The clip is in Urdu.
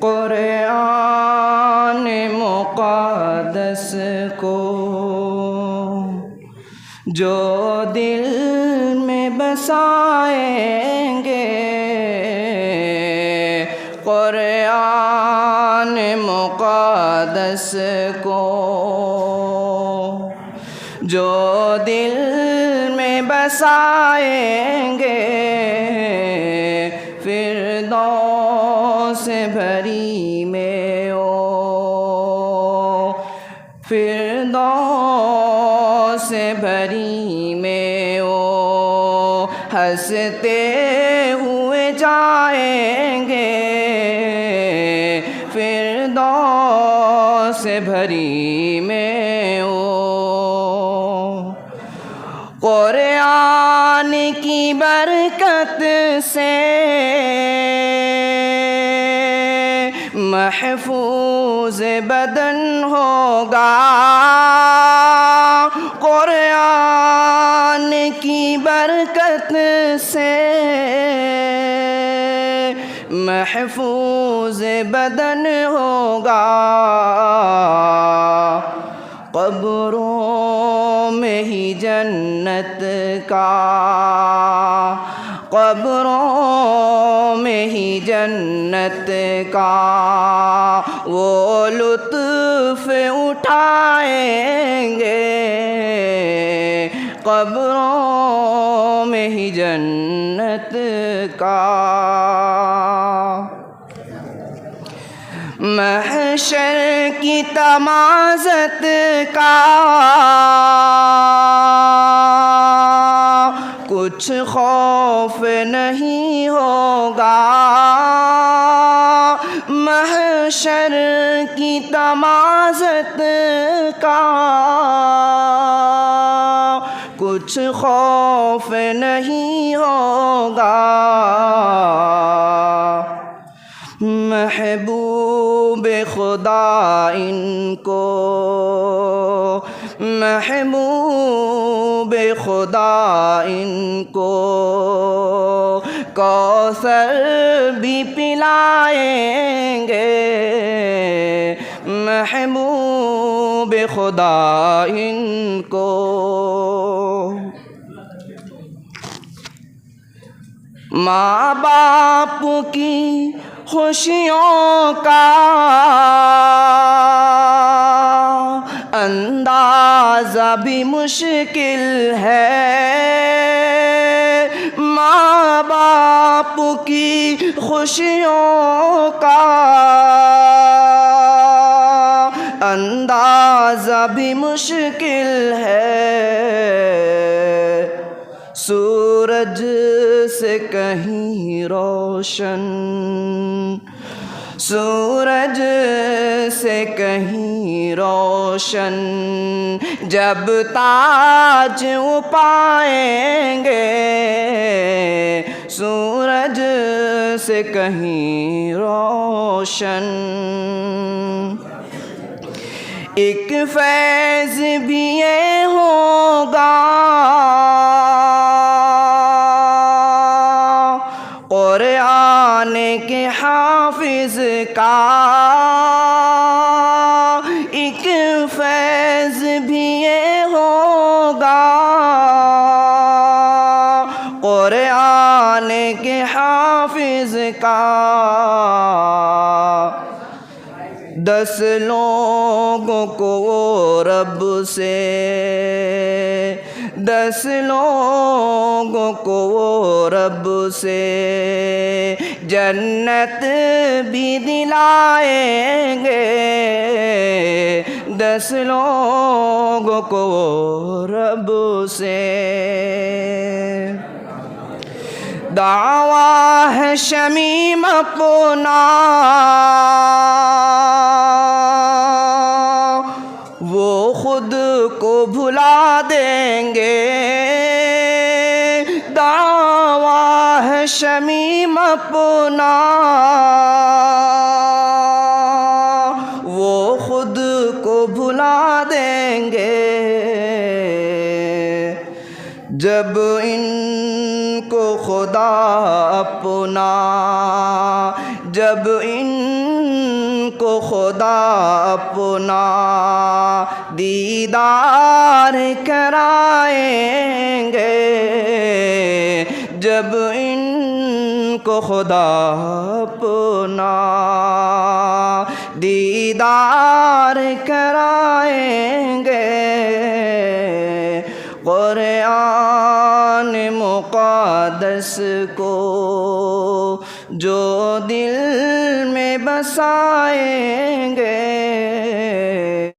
قرآن مقدس کو جو دل میں بسائیں گے، قرآن مقدس کو جو دل میں بسائیں گے، فردوس بھری میں فردوس بھری میں ہنستے ہوئے جائیں گے، فردوس بھری میں قرآن کی برکت سے محفوظ بدن ہوگا، قرآن کی برکت سے محفوظ بدن ہوگا، قبروں میں ہی جنت کا، قبروں میں ہی جنت کا وہ لطف اٹھائیں گے، قبروں میں ہی جنت کا۔ محشر کی تمازت کا کچھ خوف نہیں ہوگا، محشر کی تمازت کا کچھ خوف نہیں ہوگا، محبوب خدا ان کو، محبوب خدا ان کو کوثر بھی پلائیں گے، محبوب خدا ان کو۔ ماں باپ کی خوشیوں کا اندازہ بھی مشکل ہے، ماں باپ کی خوشیوں کا اندازہ بھی مشکل ہے، سورج سے کہیں روشن، سورج سے کہیں روشن جب تاج وہ پائیں گے، سورج سے کہیں روشن۔ ایک فیض بھی یہ ہوگا، قرآن کے حافظ کا، ایک فیض بھی یہ ہوگا، قرآن کے حافظ کا۔ 10 لوگوں کو وہ رب سے، 10 لوگوں کو وہ رب سے جنت بھی دلائیں گے، 10 لوگوں کو وہ رب سے۔ دعویٰ ہے شمیم اپنا وہ خود کو بھلا دیں گے، دعویٰ ہے شمیم اپنا وہ خود کو بھلا دیں گے، جب ان کو خدا اپنا، جب ان کو خدا اپنا دیدار کرائیں گے، جب ان کو خدا اپنا دیدار کرائیں گے۔ قرآن مقدس کو جو دل میں بسائیں گے،